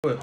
All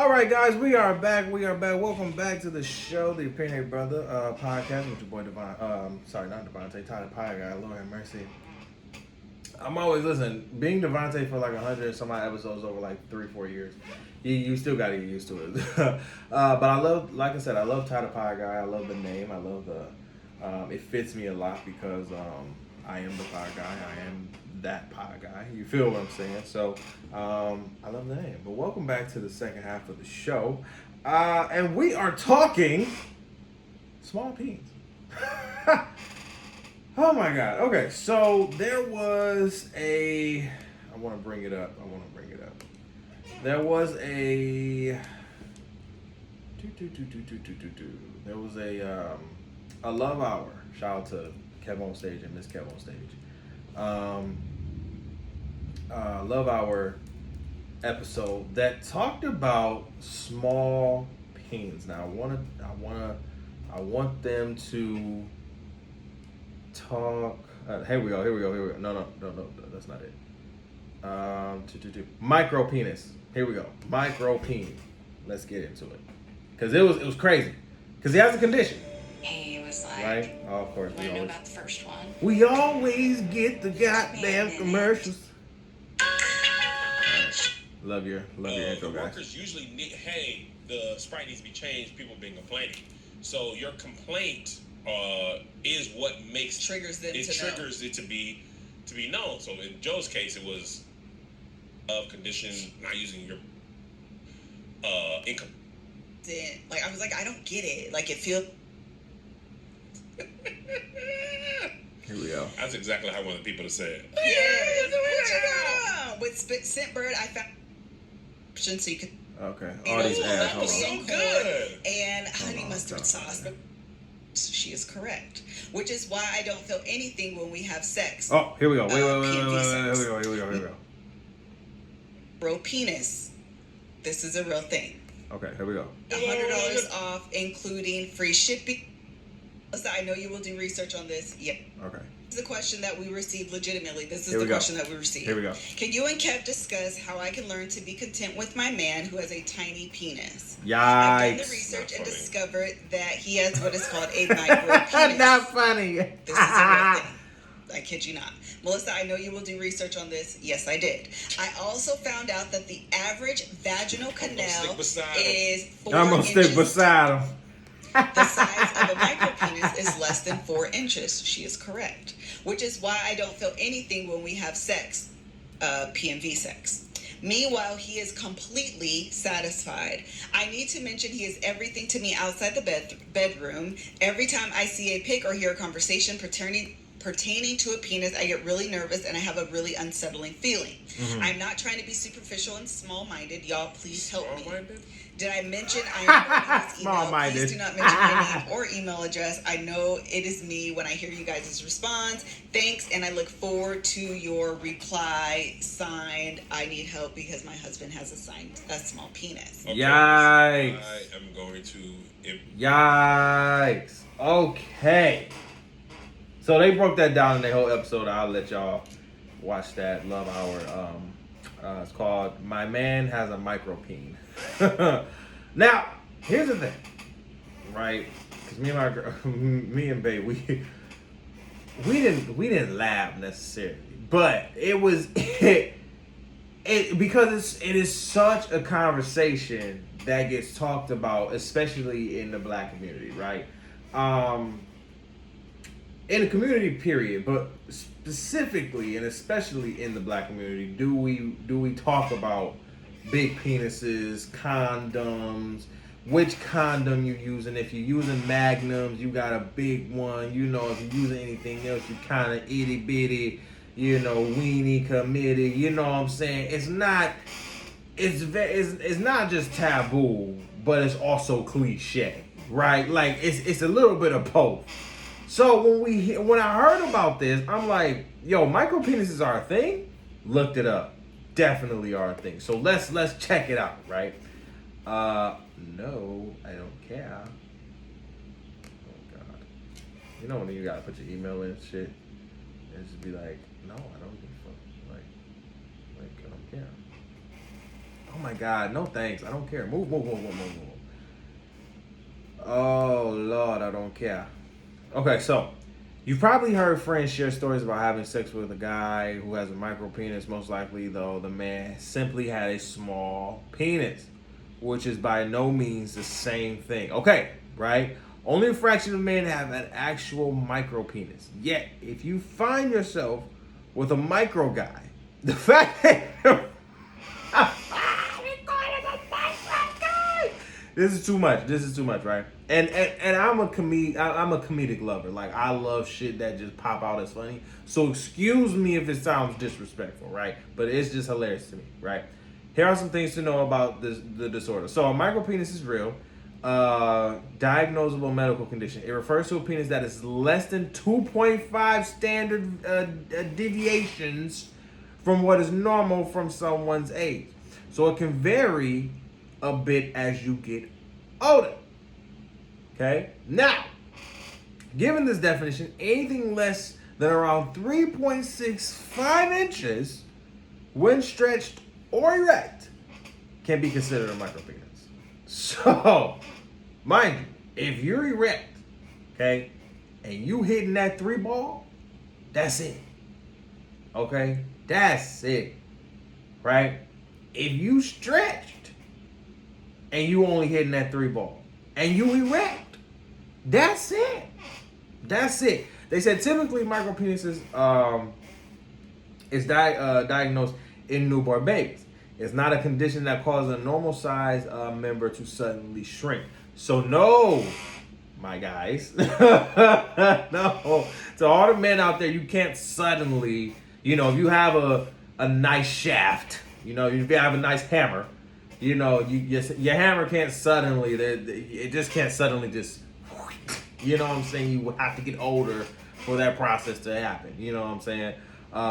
right, guys, we are back. Welcome back to the show, the Opinionated Brother Podcast with your boy Devon. Sorry, not Devontae, Tyler Pie Guy. Lord have mercy. I'm always listening. Being Devontae for like 100 some odd episodes over like 3-4 years, you still got to get used to it. But I love, like I said, I love Tyler Pie Guy. I love the name. I love the. It fits me a lot because I am the pie guy. I am that pie guy. You feel what I'm saying? So I love the name. But welcome back to the second half of the show. And we are talking small peens. Oh my God. Okay, so there was a... I want to bring it up. There was a... There was a love hour. Shout out to Kevonstage and mskevonstage. Love hour episode that talked about small peens. Now I want them to talk. Here we go. No, that's not it. MicroPenis. Here we go. MicroPeen. Let's get into it. Cause it was crazy. Cause he has a condition. He was like, right? Oh, of course. I know about the first one. We always get the goddamn commercials. Love your intro, the guys. workers usually need, hey, the Sprite needs to be changed. People have been complaining. So your complaint is what makes triggers them it to be known. So in Joe's case, it was of condition not using your income. Like I was like, I don't get it. Like it feels. Here we go. That's exactly how one of the people said it. Yeah. With Scentbird, I found so you could. Okay. All these ads. That was so good. And honey on, mustard sauce. But she is correct. Which is why I don't feel anything when we have sex. Oh, here we go. Wait. Here we go. Bro penis. This is a real thing. Okay, here we go. $100 off, including free shipping. So I know you will do research on this. Yeah. Okay. This is a question that we received legitimately. This is Here we the go. question that we received. Here we go. Can you and Kev discuss how I can learn to be content with my man who has a tiny penis? Yikes. I've done the research and discovered that he has what is called a micro penis. Not funny. This is a real thing. I kid you not. Melissa, I know you will do research on this. Yes, I did. I also found out that the average vaginal canal is 4 I'm gonna inches. stick beside him. The size of a micropenis is less than 4 inches. She is correct. Which is why I don't feel anything when we have sex, PMV sex. Meanwhile, he is completely satisfied. I need to mention he is everything to me outside the bedroom. Every time I see a pic or hear a conversation pertaining to a penis, I get really nervous and I have a really unsettling feeling. Mm-hmm. I'm not trying to be superficial and small-minded. Y'all, please help me. Did I mention I am his email? Please do not mention my name or email address. I know it is me when I hear you guys' response. Thanks, and I look forward to your reply. Signed, I need help because my husband has a small penis. Okay. Yikes. I am going to... Yikes. Okay. So they broke that down in the whole episode. I'll let y'all watch that Love Hour. It's called My Man Has a Micropeen. Now, here's the thing, right? Because me and my girl, me and Babe, we didn't laugh necessarily, but it was because it is such a conversation that gets talked about, especially in the Black community, right? In the community, period, but specifically and especially in the Black community, do we talk about big penises, condoms, which condom you're using? If you're using magnums, you got a big one. You know, if you're using anything else, you kind of itty bitty, you know, weenie committee. You know what I'm saying? It's not just taboo, but it's also cliche, right? Like it's a little bit of both. So when I heard about this, I'm like, yo, micropenises are a thing? Looked it up. Definitely are a thing. So let's check it out, right? No, I don't care. Oh God. You know when you gotta put your email in and shit, and just be like, no, I don't give a fuck. Like I don't care. my God, no thanks. I don't care. Move. Oh, Lord, I don't care. Okay, so you've probably heard friends share stories about having sex with a guy who has a micro penis. Most likely, though, the man simply had a small penis, which is by no means the same thing. Okay, right? Only a fraction of men have an actual micro penis. Yet, if you find yourself with a micro guy, the fact that this is too much, right? And I'm a comedic lover. Like, I love shit that just pop out as funny. So excuse me if it sounds disrespectful, right? But it's just hilarious to me, right? Here are some things to know about the disorder. So a micropenis is real. Diagnosable medical condition. It refers to a penis that is less than 2.5 standard deviations from what is normal from someone's age. So it can vary a bit as you get older. Okay? Now, given this definition, anything less than around 3.65 inches when stretched or erect can be considered a micropenis. So, mind you, if you're erect, okay, and you hitting that 3 ball, that's it. Okay? That's it. Right? If you stretched and you only hitting that 3 ball and you erect, that's it. That's it. They said typically micropenises is diagnosed in newborn babies. It's not a condition that causes a normal size member to suddenly shrink. So no, my guys, no. To all the men out there, you can't suddenly, if you have a nice shaft, if you have a nice hammer, your hammer can't suddenly, it just can't suddenly just, you know what I'm saying? You will have to get older for that process to happen. You know what I'm saying?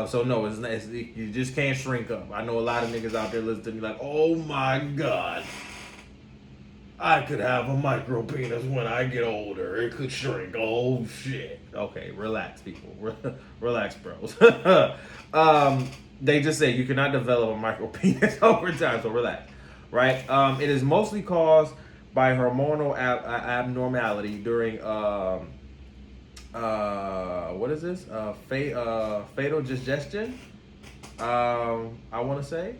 So no, you just can't shrink up. I know a lot of niggas out there listening to me like, oh my God, I could have a micro penis when I get older. It could shrink. Oh shit. Okay, relax, people. Relax, bros. They just say you cannot develop a micro penis over time, so relax. Right? It is mostly caused by hormonal abnormality during what is this? Fatal gestation. I want to say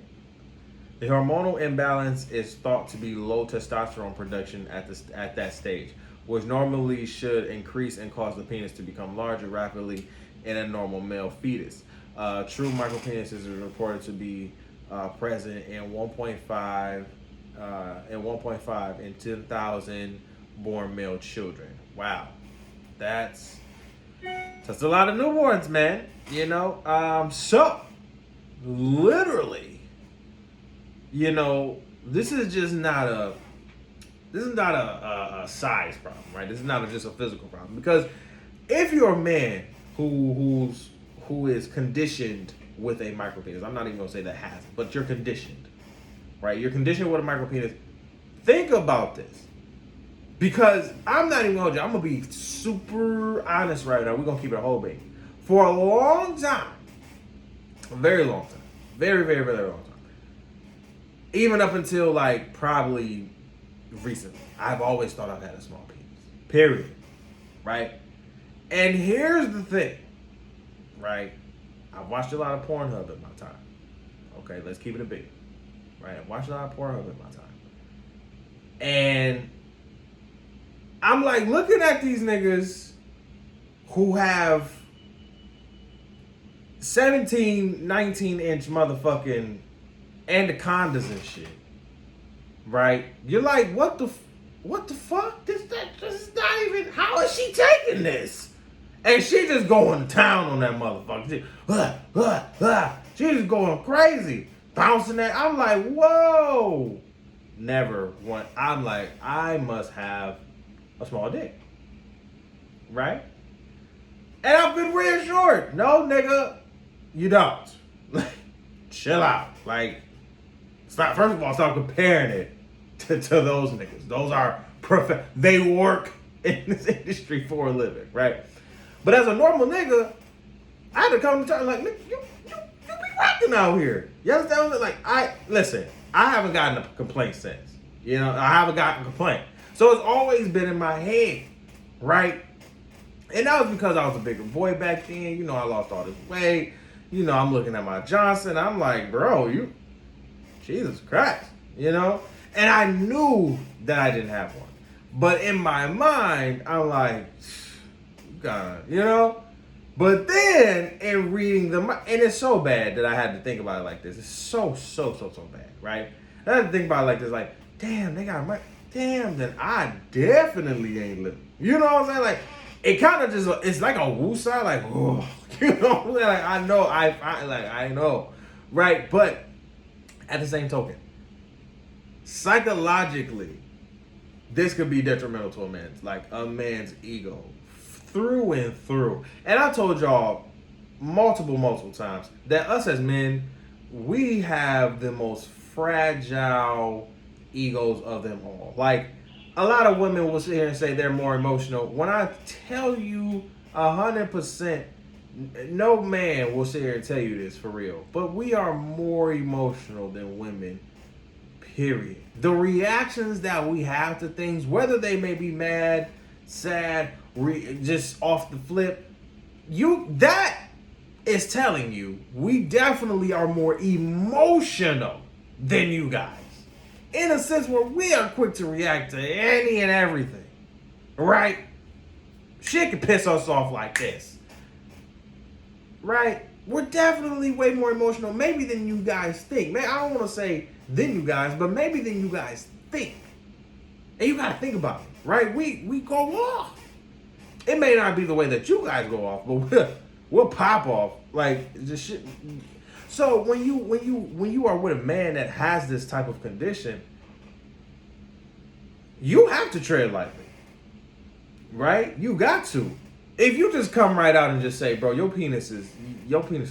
the hormonal imbalance is thought to be low testosterone production at that stage, which normally should increase and cause the penis to become larger rapidly in a normal male fetus. True micropenises is reported to be present in 1.5 in 10,000 born male children. Wow, that's a lot of newborns, man. So literally, this is just not a size problem, right? This is not just a physical problem, because if you're a man who is conditioned with a micropenis, I'm not even gonna say that has it, but you're conditioned, right? You're conditioned with a micropenis. Think about this, because I'm not even gonna. I'm gonna be super honest right now. We're gonna keep it a whole baby. For a long time, a very long time, very, very, very long time, even up until like probably recently, I've always thought I've had a small penis. Period. Right? And here's the thing, right? I've watched a lot of Pornhub in my time. Okay, let's keep it a big. Right? I've watched a lot of Pornhub in my time. And I'm like looking at these niggas who have 17, 19-inch motherfucking anacondas and shit. Right? You're like, what the fuck? This is not even, how is she taking this? And she just going to town on that motherfucker. She just going crazy. Bouncing that. I'm like, whoa. Never want. I'm like, I must have a small dick. Right? And I've been reassured. No, nigga, you don't. Chill out. Like, stop. First of all, stop comparing it to those niggas. Those are they work in this industry for a living, right? But as a normal nigga, I had to come to terms like, nigga, you be rocking out here. You understand? Like, I haven't gotten a complaint since. You know, I haven't gotten a complaint. So it's always been in my head, right? And that was because I was a bigger boy back then. You know, I lost all this weight. You know, I'm looking at my Johnson. I'm like, bro, Jesus Christ, you know? And I knew that I didn't have one. But in my mind, I'm like, God, you know? But then in reading and it's so bad that I had to think about it like this. It's so bad, right? I had to think about it like this, like, damn, they got my, damn, then I definitely ain't living. You know what I'm saying? Like, it kind of just, it's like a woosah, like, oh, you know, like I know, right? But at the same token, psychologically, this could be detrimental to a man's ego, through and through. And I told y'all multiple times that us as men, we have the most fragile egos of them all. Like, a lot of women will sit here and say they're more emotional. When I tell you 100%, no man will sit here and tell you this for real. But we are more emotional than women, period. The reactions that we have to things, whether they may be mad, sad, just off the flip, that is telling you we definitely are more emotional than you guys. In a sense where we are quick to react to any and everything. Right? Shit can piss us off like this. Right? We're definitely way more emotional, maybe than you guys think. Man, I don't want to say than you guys, but maybe than you guys think. And you gotta think about it, right? We go off. It may not be the way that you guys go off, but we'll pop off. Like, just shit. So when you are with a man that has this type of condition, you have to tread lightly. Right? You got to. If you just come right out and just say, bro, your penis is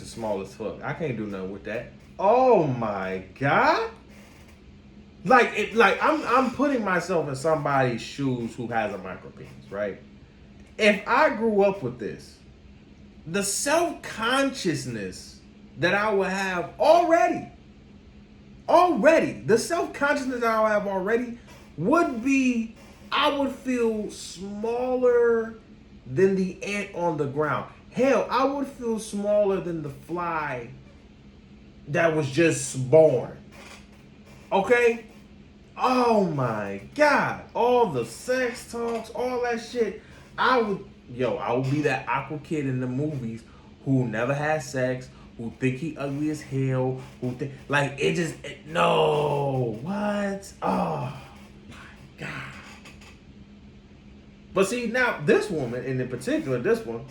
small as fuck. I can't do nothing with that. Oh my God. Like I'm putting myself in somebody's shoes who has a micropenis, right? If I grew up with this, the self-consciousness that I would have already, the self-consciousness that I would have already would be, I would feel smaller than the ant on the ground. Hell, I would feel smaller than the fly that was just born. Okay? Oh my God. All the sex talks, all that shit. I would be that awkward kid in the movies who never had sex, who think he ugly as hell, no, what? Oh my God. But see, now this woman, and in particular this one,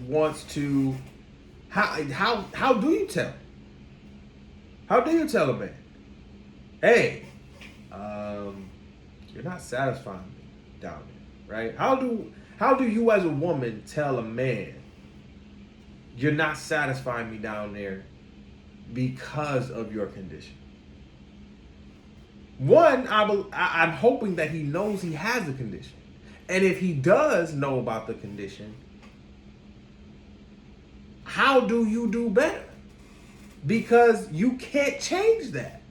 wants to, how do you tell? How do you tell a man, hey, you're not satisfying me down there, right? How do you as a woman tell a man, you're not satisfying me down there because of your condition? One, I'm hoping that he knows he has a condition. And if he does know about the condition, how do you do better? Because you can't change that.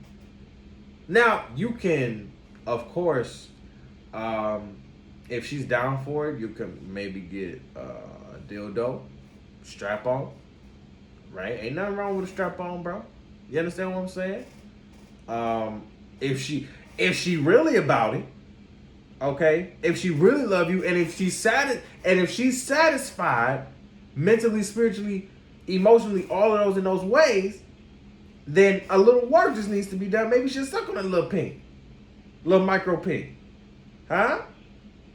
Now, you can, of course, if she's down for it, you can maybe get a dildo, strap on, right? Ain't nothing wrong with a strap on, bro. You understand what I'm saying? If she really about it, okay, if she really love you, and if she's satisfied mentally, spiritually, emotionally, all of those in those ways, then a little work just needs to be done. Maybe she'll suck on a little peen, little micro peen, huh?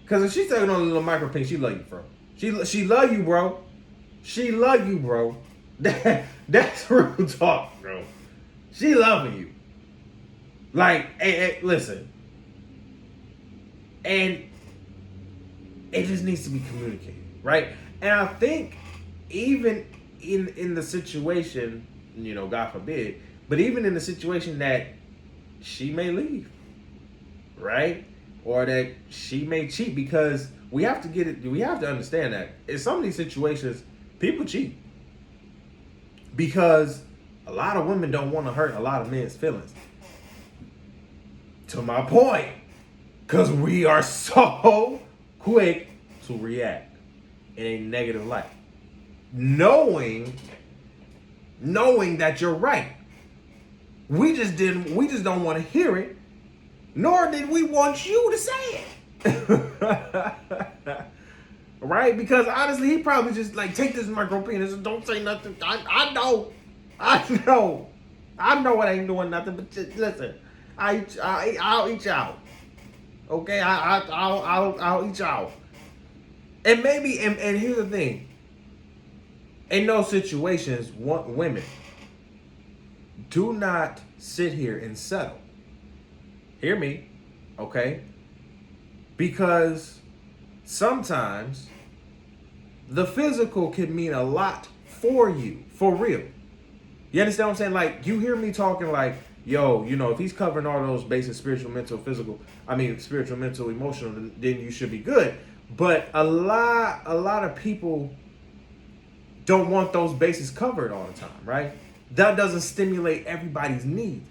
Because if she's sucking on a little micro peen, she love you, bro. She love you, bro. She love you, bro. That's real talk, bro. She loving you. Like, listen. And it just needs to be communicated, right? And I think even in the situation, God forbid, but even in the situation that she may leave, right? Or that she may cheat, because we have to understand that in some of these situations, people cheat. Because A lot of women don't want to hurt a lot of men's feelings. To my point. Because we are so quick to react in a negative light. Knowing that you're right. We just don't want to hear it. Nor did we want you to say it. Right? Because honestly, he probably just like, take this MicroPenis and don't say nothing. I know it ain't doing nothing, but just listen. I'll eat you out. Okay, I'll eat you out. And maybe, and here's the thing. In those situations, women, do not sit here and settle. Hear me, okay? Because sometimes the physical can mean a lot for you, for real. You understand what I'm saying? Like, you hear me talking like, yo, you know, if he's covering all those bases, spiritual, mental, emotional, then you should be good. But a lot of people don't want those bases covered all the time, right? That doesn't stimulate everybody's needs.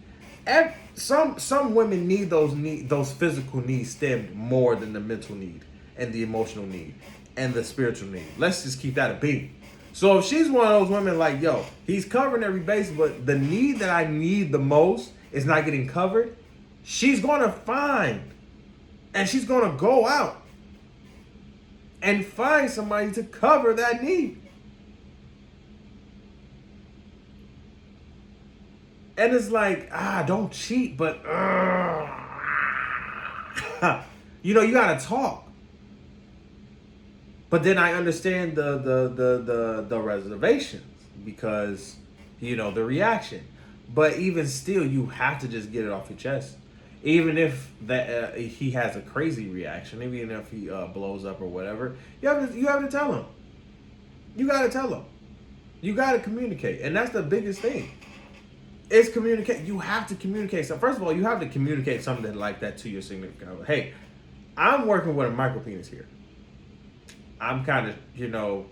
Some women need those physical needs stemmed more than the mental need and the emotional need and the spiritual need. Let's just keep that a beat. So if she's one of those women like, yo, he's covering every base, but the need that I need the most is not getting covered, she's going to find and she's going to go out and find somebody to cover that need. And it's like, don't cheat, but you know, you gotta talk. But then I understand the reservations because, you know, the reaction. But even still, you have to just get it off your chest. Even if he has a crazy reaction, even if he blows up or whatever, you have to tell him. You gotta tell him. You gotta communicate, and that's the biggest thing. It's communicate. You have to communicate. So first of all, you have to communicate something like that to your significant other. Hey, I'm working with a micropenis here. I'm kind of, you know,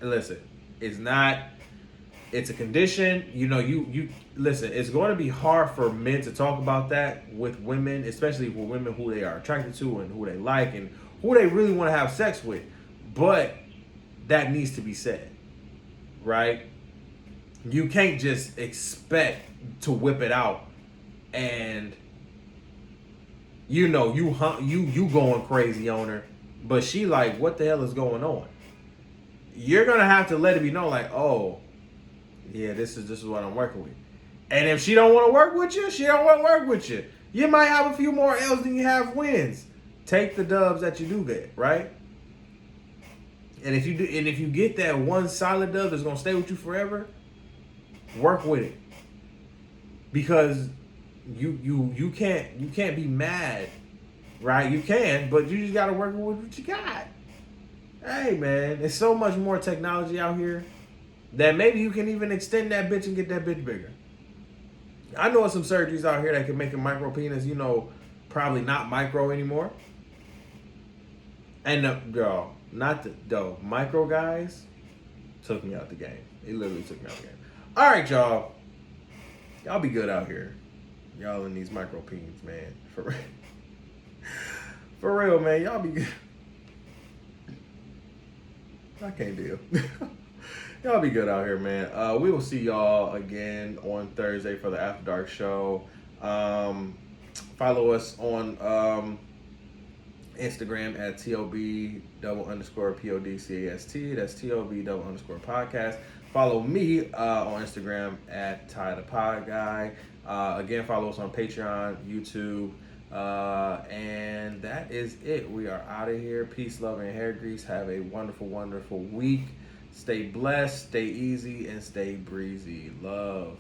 listen. It's a condition. You know, you listen. It's going to be hard for men to talk about that with women, especially with women who they are attracted to and who they like and who they really want to have sex with. But that needs to be said, right? You can't just expect to whip it out and, you know, you going crazy on her, but she like, what the hell is going on? You're gonna have to let it be known, like, oh, yeah, this is what I'm working with. And if she don't want to work with you, she don't want to work with you. You might have a few more L's than you have wins. Take the dubs that you do get, right? And if you get that one solid dub that's gonna stay with you forever, work with it, because you can't be mad, right? You can, but you just gotta work with what you got. Hey man, there's so much more technology out here that maybe you can even extend that bitch and get that bitch bigger. I know some surgeries out here that can make a micropenis, you know, probably not micro anymore. And the micro guys took me out the game. It literally took me out the game. All right, y'all. Y'all be good out here. Y'all in these MicroPenis, man. For real, man. Y'all be good. I can't deal. Y'all be good out here, man. We will see y'all again on Thursday for the After Dark show. Follow us on Instagram at TOB_PODCAST. That's TOB_podcast. Follow me on Instagram at Ty the Pod Guy. Again, follow us on Patreon, YouTube, and that is it. We are out of here. Peace, love, and hair grease. Have a wonderful, wonderful week. Stay blessed, stay easy, and stay breezy. Love.